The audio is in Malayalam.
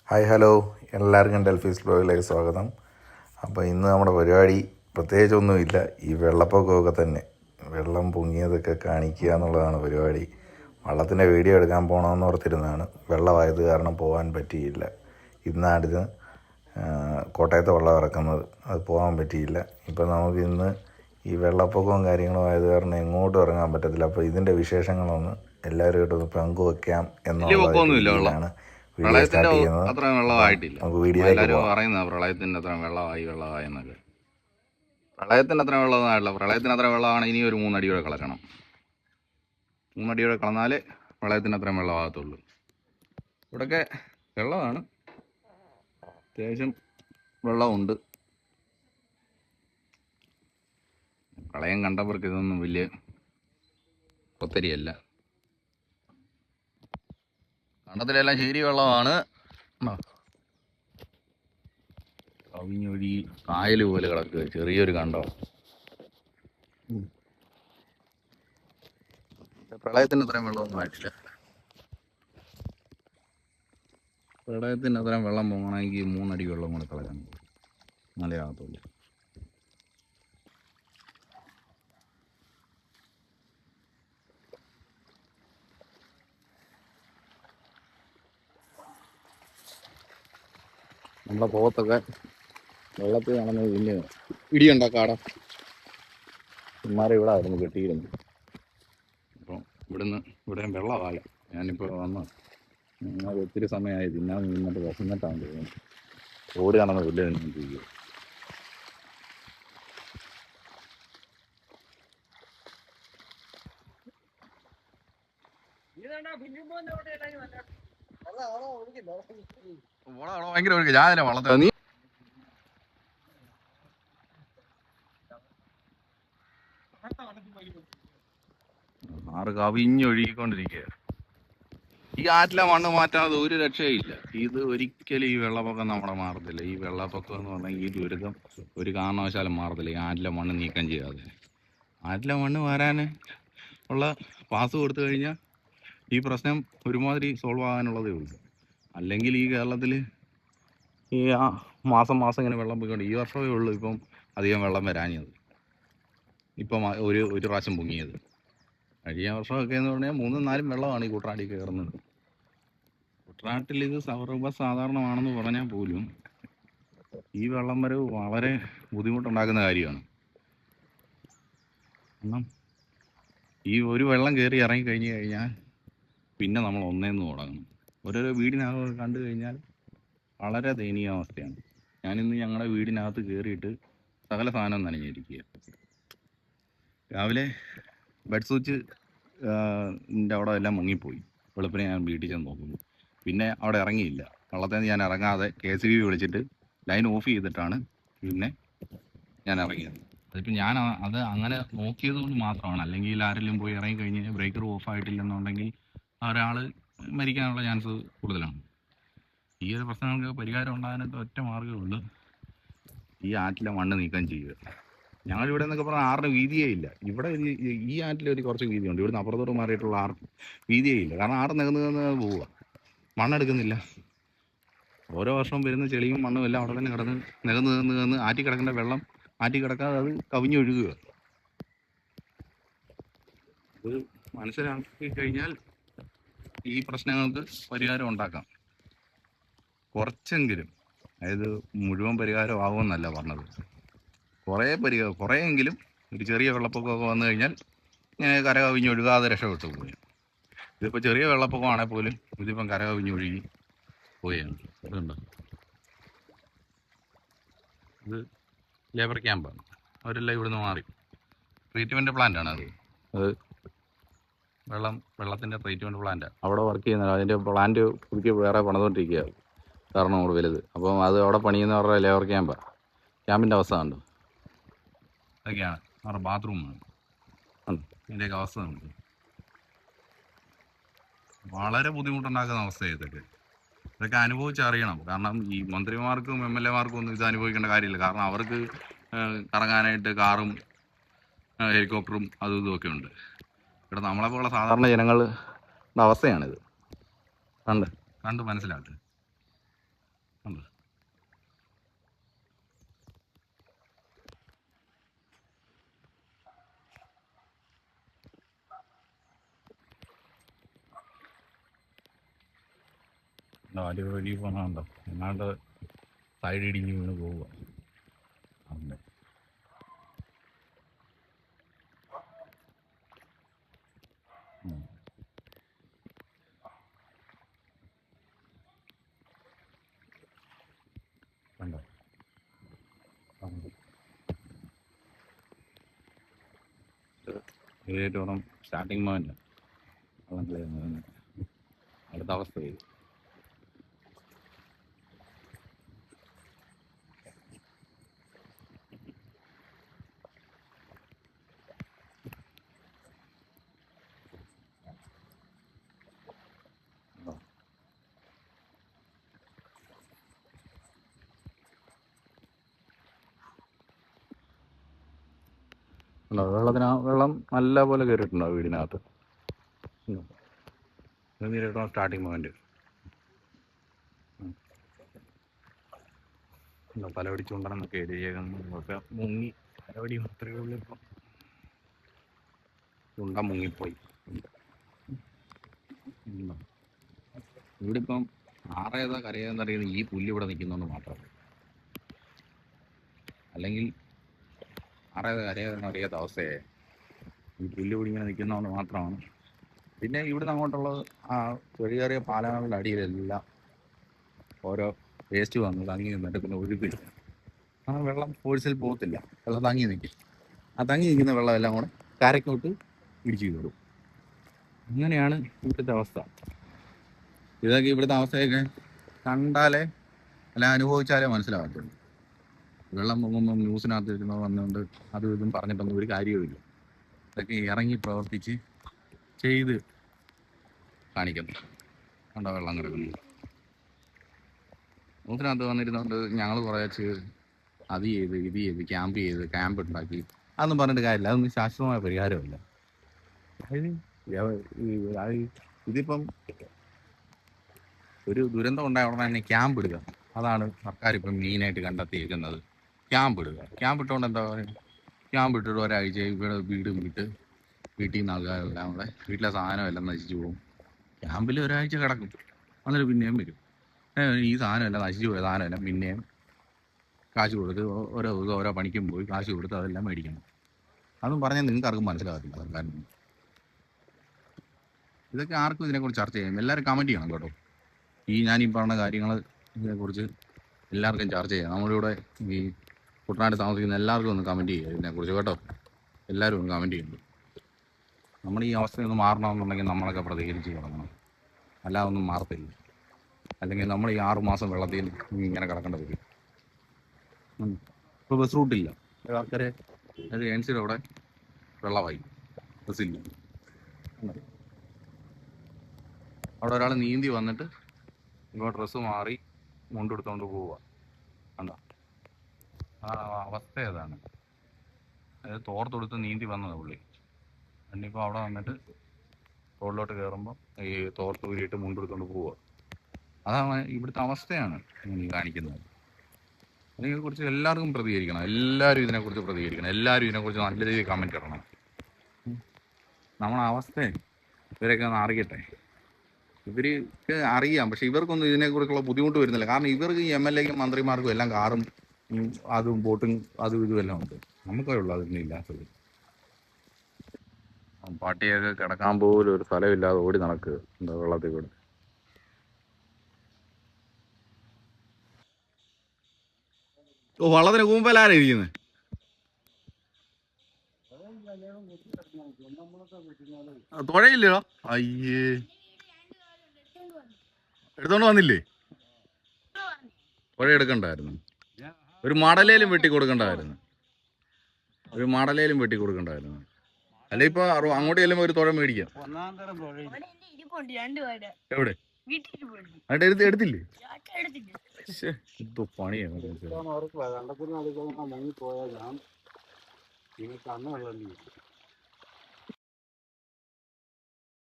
ഹായ് ഹലോ, എല്ലാവർക്കും ഡെൽഫീസ് ബ്ലോഗിലേക്ക് സ്വാഗതം. അപ്പോൾ ഇന്ന് നമ്മുടെ പരിപാടി പ്രത്യേകിച്ചൊന്നുമില്ല, ഈ വെള്ളപ്പൊക്കമൊക്കെ തന്നെ. വെള്ളം പൊങ്ങിയതൊക്കെ കാണിക്കുക എന്നുള്ളതാണ് പരിപാടി. വള്ളത്തിൻ്റെ വീഡിയോ എടുക്കാൻ പോകണമെന്ന് ഓർത്തിരുന്നതാണ്. വെള്ളമായത് കാരണം പോകാൻ പറ്റിയില്ല. ഇന്നാണിത് കോട്ടയത്തെ വെള്ളം ഇറക്കുന്നത്, അത് പോകാൻ പറ്റിയില്ല. ഇപ്പം നമുക്ക് ഇന്ന് ഈ വെള്ളപ്പൊക്കവും കാര്യങ്ങളും ആയത് കാരണം എങ്ങോട്ടും ഇറങ്ങാൻ പറ്റത്തില്ല. അപ്പോൾ ഇതിൻ്റെ വിശേഷങ്ങളൊന്ന് എല്ലാവരുമായിട്ടൊന്ന് പങ്കുവെക്കാം എന്നുള്ളതാണ് വീഡിയോ പ്രളയത്തിന്റെ സ്റ്റാർട്ട് ചെയ്യുന്നത്. അത്ര വെള്ളമായിട്ടില്ല. നമുക്ക് വീഡിയോയിലേക്ക് എല്ലാവരും പോകാം. പറയുന്നത് പ്രളയത്തിന്റെ അത്ര വെള്ളമായി എന്നൊക്കെ. പ്രളയത്തിന് അത്ര വെള്ളമൊന്നും ആയിട്ടില്ല. പ്രളയത്തിന് അത്ര വെള്ളമാണ് ഇനി ഒരു 3 അടിയോടെ കളക്കണം. 3 അടിയോടെ കളഞ്ഞാലേ പ്രളയത്തിന് അത്രയും വെള്ളമാകത്തുള്ളൂ. ഇവിടെയൊക്കെ വെള്ളമാണ്, അത്യാവശ്യം വെള്ളമുണ്ട്. പ്രളയം കണ്ടവർക്ക് ഇതൊന്നും വലിയ ഒത്തിരിയല്ല. കണ്ടത്തിലെല്ലാം ശരി വെള്ളമാണ്. കവിഞ്ഞൊഴി കായൽ പോലെ കിടക്കുക, ചെറിയൊരു കണ്ടോ. പ്രളയത്തിന് അത്രയും വെള്ളമൊന്നും ആയിട്ടില്ല. പ്രളയത്തിന് അത്രയും വെള്ളം പോകണമെങ്കിൽ 3 അടി വെള്ളം കൂടെ കളയണം, നല്ലതാകത്തുള്ളൂ. നമ്മളെ പോകത്തൊക്കെ വെള്ളത്തിൽ നടന്ന് പിന്നെ ഇടിയുണ്ടാക്കാട ഇമാരെ ഇവിടെ ആയിരുന്നു കെട്ടിയിരുന്നു. അപ്പം ഇവിടെയും വെള്ളമായ. ഞാനിപ്പോൾ വന്ന് അത് ഒത്തിരി സമയമായി തിന്നാൻ നിന്നിട്ട് വിശന്നിട്ടാണ് തോന്നുന്നു. ഓടി നടന്ന് പുല്ല് തിന്നിട്ടിരിക്കുക. ഭയങ്കര ഒഴുക്ക്. ഞാനെ വള്ളത്തെ നീ ആറ് കവിഞ്ഞൊഴുകിക്കൊണ്ടിരിക്കുക. ഈ ആറ്റിലെ മണ്ണ് മാറ്റാതെ ഒരു രക്ഷയില്ല. ഇത് ഒരിക്കലും ഈ വെള്ളപ്പൊക്കം നമ്മുടെ മാറത്തില്ല. ഈ വെള്ളപ്പൊക്കം എന്ന് പറഞ്ഞാൽ ഈ ദുരിതം ഒരു കാരണവശാലും മാറത്തില്ല ഈ ആറ്റിലെ മണ്ണ് നീക്കം ചെയ്യാതെ. ആറ്റിലെ മണ്ണ് മാറാൻ ഉള്ള പാസ് കൊടുത്തു കഴിഞ്ഞാൽ ഈ പ്രശ്നം ഒരുമാതിരി സോൾവ് ആകാനുള്ളതേ ഉള്ളൂ. അല്ലെങ്കിൽ ഈ കേരളത്തിൽ ഈ മാസം ഇങ്ങനെ വെള്ളം പോയിക്കൊണ്ട് ഈ വർഷമേ ഉള്ളൂ ഇപ്പം അധികം വെള്ളം വരാഞ്ഞത്. ഇപ്പം ഒരു പ്രാവശ്യം പൊങ്ങിയത്. കഴിഞ്ഞ വർഷമൊക്കെ എന്ന് പറഞ്ഞാൽ 3-4 വെള്ളമാണ് ഈ കുട്ടനാട്ടിൽ കയറുന്നത്. കുട്ടനാട്ടിൽ ഇത് സർവ്വസാധാരണമാണെന്ന് പറഞ്ഞാൽ പോലും ഈ വെള്ളം വരവ് വളരെ ബുദ്ധിമുട്ടുണ്ടാക്കുന്ന കാര്യമാണ്. കാരണം ഈ ഒരു വെള്ളം കയറി ഇറങ്ങി കഴിഞ്ഞ് കഴിഞ്ഞാൽ പിന്നെ നമ്മൾ ഒന്നേന്ന് തുടങ്ങണം. ഓരോരോ വീടിനകത്ത് കണ്ടു കഴിഞ്ഞാൽ വളരെ ദയനീയാവസ്ഥയാണ്. ഞാനിന്ന് ഞങ്ങളുടെ വീടിനകത്ത് കയറിയിട്ട് സകല സാധനം നനഞ്ഞിരിക്കുക. രാവിലെ ബെഡ് സ്വിച്ച് അവിടെ എല്ലാം മുങ്ങിപ്പോയി. വെളുപ്പിനെ ഞാൻ വീട്ടിൽ ചെന്ന് നോക്കുന്നു, പിന്നെ അവിടെ ഇറങ്ങിയില്ല. വള്ളത്തിൽ നിന്ന് ഞാൻ ഇറങ്ങാതെ KCB വിളിച്ചിട്ട് ലൈൻ ഓഫ് ചെയ്തിട്ടാണ് പിന്നെ ഞാൻ ഇറങ്ങിയത്. അതിപ്പോൾ ഞാൻ അത് അങ്ങനെ നോക്കിയത് കൊണ്ട് മാത്രമാണ്. അല്ലെങ്കിൽ ആരെങ്കിലും പോയി ഇറങ്ങി കഴിഞ്ഞ് ബ്രേക്കർ ഓഫ് ആയിട്ടില്ലെന്നുണ്ടെങ്കിൽ ഒരാൾ മരിക്കാനുള്ള ചാൻസ് കൂടുതലാണ്. ഈ ഒരു പ്രശ്നങ്ങൾക്ക് പരിഹാരം ഉണ്ടാകാനായിട്ട് ഒറ്റ മാർഗ്ഗമുള്ളൂ, ഈ ആറ്റിലെ മണ്ണ് നീക്കം ചെയ്യുക. ഞങ്ങളിവിടെ എന്നൊക്കെ പറഞ്ഞാൽ ആറിന് വീതിയേ ഇല്ല. ഇവിടെ ഈ ആറ്റിൽ ഒരു കുറച്ച് വീതിയുണ്ട്. ഇവിടുന്ന് അപ്പുറത്തോട്ട് മാറിയിട്ടുള്ള ആറ് വീതിയേ ഇല്ല. കാരണം ആറ് നികന്ന് പോവുക, മണ്ണെടുക്കുന്നില്ല. ഓരോ വർഷവും വരുന്ന ചെളിയും മണ്ണും എല്ലാം അവിടെ തന്നെ കിടന്ന് നികന്ന് ആറ്റി കിടക്കേണ്ട വെള്ളം ആറ്റി കിടക്കാതെ അത് കവിഞ്ഞൊഴുകുക. ഇത് മനസ്സിലാക്കി കഴിഞ്ഞാൽ ഈ പ്രശ്നങ്ങൾക്ക് പരിഹാരം ഉണ്ടാക്കാം. കുറച്ചെങ്കിലും, അതായത് മുഴുവൻ പരിഹാരം ആവുമെന്നല്ല പറഞ്ഞത്, കുറേയെങ്കിലും ഒരു ചെറിയ വെള്ളപ്പൊക്കമൊക്കെ വന്നു കഴിഞ്ഞാൽ ഇങ്ങനെ കര കവിഞ്ഞൊഴുകാതെ രക്ഷപ്പെട്ടു പോയി. ഇതിപ്പോൾ ചെറിയ വെള്ളപ്പൊക്കമാണെങ്കിൽ പോലും ഇതിപ്പം കര കവിഞ്ഞൊഴുകി പോയാണ്. ഇതുണ്ടോ, ഇത് ലേബർ ക്യാമ്പാണ്. അവരെല്ലാം ഇവിടുന്ന് മാറി. ട്രീറ്റ്മെൻറ്റ് പ്ലാന്റാണ് അത് വെള്ളത്തിൻ്റെ ട്രീറ്റ്മെൻറ്റ് പ്ലാന്റാണ് അവിടെ വർക്ക് ചെയ്യുന്നത്. അതിൻ്റെ പ്ലാന്റ് പുതുക്കി വേറെ പണിതുകൊണ്ടിരിക്കുകയാണ്, കാരണം നമ്മൾ വലുത്. അപ്പം അത് അവിടെ പണിയുന്നവരുടെ ലേബർ ക്യാമ്പിൻ്റെ അവസ്ഥ കണ്ടു. അതൊക്കെയാണ് അവരുടെ ബാത്റൂമാണ്. ഇതിൻ്റെയൊക്കെ അവസ്ഥ ഉണ്ട്. വളരെ ബുദ്ധിമുട്ടുണ്ടാക്കുന്ന അവസ്ഥയാണ് ഇതൊക്കെ അനുഭവിച്ചറിയണം. കാരണം ഈ മന്ത്രിമാർക്കും MLA മാർക്കും ഒന്നും ഇത് അനുഭവിക്കേണ്ട കാര്യമില്ല. കാരണം അവർക്ക് കറങ്ങാനായിട്ട് കാറും ഹെലികോപ്റ്ററും അതും ഇതുമൊക്കെ ഉണ്ട്. ഇവിടെ നമ്മളെപ്പോലുള്ള സാധാരണ ജനങ്ങളുടെ അവസ്ഥയാണിത്. കണ്ട് മനസ്സിലാക്കുക. കണ്ടോ? അടി വഴി പോകണുണ്ടോ? എന്നാണ്ട് സൈഡ് ഇടിഞ്ഞ് വീണ് പോവുക. അതെ. കണ്ടോ? ഏറ്റവും സ്റ്റാർട്ടിങ് പോയിന്റ് അടുത്ത അവസ്ഥ ചെയ്തു. വെള്ളം നല്ല പോലെ കയറിയിട്ടുണ്ടോ വീടിനകത്ത്? സ്റ്റാർട്ടിങ് പോയിന്റ് പലവടി ചുണ്ടനെന്നൊക്കെ എഴുതിയേക്കുന്നൊക്കെ മുങ്ങി. പലവടി മാത്രമേ ഉള്ളൂ ഇപ്പം. ചുണ്ട മുങ്ങിപ്പോയി. ഇവിടെ ഇപ്പം ആറേതാ കരയേതെന്നറിയുന്നത് ഈ പുല്ല് ഇവിടെ നിൽക്കുന്നതെന്ന് മാത്രം. അല്ലെങ്കിൽ ആറേതാ കരയേതെന്ന് അറിയാത്ത അവസ്ഥയായി. ഈ പുല്ല് പിടിങ്ങനെ നിൽക്കുന്നതുകൊണ്ട് മാത്രമാണ്. പിന്നെ ഇവിടുന്ന് അങ്ങോട്ടുള്ളത് ആ ചെറിയ പാലങ്ങളുടെ അടിയിലെല്ലാം ഓരോ വേസ്റ്റ് വന്ന് തങ്ങി നിന്നിട്ട് പിന്നെ ഒഴുകില്ല. ആ വെള്ളം ഫോഴ്സിൽ പോകത്തില്ല, വെള്ളം തങ്ങി നിൽക്കും. ആ തങ്ങി നിൽക്കുന്ന വെള്ളം എല്ലാം കൂടെ കരയ്ക്കോട്ട് ഇടിച്ചു കയറും. അങ്ങനെയാണ് ഇവിടുത്തെ അവസ്ഥ. ഇതൊക്കെ ഇവിടുത്തെ അവസ്ഥയൊക്കെ കണ്ടാലേ അല്ല അനുഭവിച്ചാലേ മനസ്സിലാകത്തുള്ളൂ. വെള്ളം പൊങ്ങുമ്പം ന്യൂസിനകത്ത് ഇരുന്ന് വന്നുകൊണ്ട് അതും ഇതും പറഞ്ഞിട്ടൊന്നും ഒരു കാര്യവുമില്ല. ഇതൊക്കെ ഇറങ്ങി പ്രവർത്തിച്ച് ചെയ്ത് കാണിക്കുന്നു. കണ്ടോ വെള്ളം കിടക്കുന്നു. ന്യൂസിനകത്ത് വന്നിരുന്നുകൊണ്ട് ഞങ്ങൾ കുറച്ച് അത് ചെയ്ത് ഇത് ചെയ്ത് ക്യാമ്പ് ഉണ്ടാക്കി അതൊന്നും പറഞ്ഞിട്ട് കാര്യമില്ല. അതൊന്നും ശാശ്വതമായ പരിഹാരമല്ല. ഇതിപ്പം ഒരു ദുരന്തം ഉണ്ടായ ഉടനെ തന്നെ ക്യാമ്പ് ഇടുക, അതാണ് സർക്കാർ ഇപ്പം മെയിനായിട്ട് കണ്ടെത്തിയിരിക്കുന്നത്. ക്യാമ്പ് ഇടുക. ക്യാമ്പ് ഇട്ടുകൊണ്ട് എന്താ പറയുക, ക്യാമ്പ് ഇട്ടിട്ട് ഒരാഴ്ച ഇവിടെ വീടും വിട്ട് വീട്ടിൽ നിന്ന് ആൾക്കാരെല്ലാം കൂടെ വീട്ടിലെ സാധനം എല്ലാം നശിച്ചു പോകും. ക്യാമ്പിൽ ഒരാഴ്ച കിടക്കും, എന്നിട്ട് പിന്നെയും വരും. ഈ സാധനമെല്ലാം നശിച്ചു പോയ സാധനമെല്ലാം പിന്നെയും കാശ് കൊടുത്ത് ഓരോ ദിവസം ഓരോ പണിക്കും പോയി കാശ് കൊടുത്ത് അതെല്ലാം മേടിക്കണം. അതും പറഞ്ഞാൽ നിങ്ങൾക്ക് ആർക്കും മനസ്സിലാകത്തില്ല സർക്കാരിന്. ഇതൊക്കെ ആർക്കും ഇതിനെക്കുറിച്ച് ചർച്ച ചെയ്യാം. എല്ലാവരും കമൻറ്റ് ചെയ്യണം കേട്ടോ. ഞാൻ ഈ പറഞ്ഞ കാര്യങ്ങൾ ഇതിനെക്കുറിച്ച് എല്ലാവർക്കും ചർച്ച ചെയ്യാം. നമ്മളിവിടെ ഈ കുട്ടനാട് താമസിക്കുന്ന എല്ലാവർക്കും ഒന്ന് കമൻറ്റ് ചെയ്യുക ഇതിനെക്കുറിച്ച് കേട്ടോ. എല്ലാവരും ഒന്ന് കമൻറ്റ് ചെയ്യുന്നു. നമ്മൾ ഈ അവസ്ഥയൊന്ന് മാറണമെന്നുണ്ടെങ്കിൽ നമ്മളൊക്കെ പ്രതികരിച്ച് തുടങ്ങണം. അല്ലാതെ ഒന്നും മാറത്തില്ല. അല്ലെങ്കിൽ നമ്മൾ ഈ 6 മാസം വെള്ളത്തിൽ ഇങ്ങനെ കിടക്കേണ്ടി വരും. ഇപ്പോൾ ബസ് റൂട്ടില്ല. ആൾക്കാരെ അത് ഏൻസിയുടെ അവിടെ വെള്ളമായി, ബസ്സില്ല. അവിടെ ഒരാൾ നീന്തി വന്നിട്ട് ഇങ്ങോട്ട് ഡ്രസ്സ് മാറി മുണ്ടെടുത്തോണ്ട് പോവുക. കണ്ടോ ആ അവസ്ഥ ഏതാണ്? അതായത് തോർത്തെടുത്ത് നീന്തി വന്നത് പുള്ളി. എന്നിപ്പോൾ അവിടെ വന്നിട്ട് റോഡിലോട്ട് കയറുമ്പോൾ ഈ തോർത്ത് ഊരിയിട്ട് മുണ്ടെടുത്തോണ്ട് പോവുക. അതാണ് ഇവിടുത്തെ അവസ്ഥയാണ് ഈ കാണിക്കുന്നത്. ഇതിനെക്കുറിച്ച് എല്ലാവർക്കും പ്രതികരിക്കണം. എല്ലാവരും ഇതിനെക്കുറിച്ച് പ്രതികരിക്കണം. എല്ലാവരും ഇതിനെക്കുറിച്ച് നല്ല രീതിയിൽ കമൻറ്റ് ഇടണം. നമ്മളെ അവസ്ഥ ഇവരൊക്കെ ഒന്ന് അറിയട്ടെ. ഇവർക്ക് അറിയാം, പക്ഷെ ഇവർക്കൊന്നും ഇതിനെക്കുറിച്ചുള്ള ബുദ്ധിമുട്ട് വരുന്നില്ല. കാരണം ഇവർക്ക് ഈ MLAക്കും മന്ത്രിമാർക്കും എല്ലാം കാറും അതും ബോട്ടും അതും ഇതും എല്ലാം ഉണ്ട്. നമുക്കേ ഉള്ളൂ അതൊന്നും ഇല്ലാത്തത്. പാട്ടിയൊക്കെ കിടക്കാൻ പോലും ഒരു സ്ഥലമില്ലാതെ ഓടി നടക്കുക എന്താ വെള്ളത്തിൽ കൂടെ. ഓ വള്ളത്തിന് കൂമ്പലാരാ ഇരിക്കുന്നത്? തുഴയില്ലോ? അയ്യേ, എടുത്തോണ്ട് വന്നില്ലേ? പുഴ എടുക്കണ്ടായിരുന്നു. ഒരു മടലേലും വെട്ടി കൊടുക്കണ്ടായിരുന്നു. അല്ലെ ഇപ്പൊ അങ്ങോട്ട് ചെല്ലുമ്പോ ഒരു തുഴ മേടിക്കാം. എവിടെ എടുത്തില്ലേ? എന്തോ പണിയാണ്.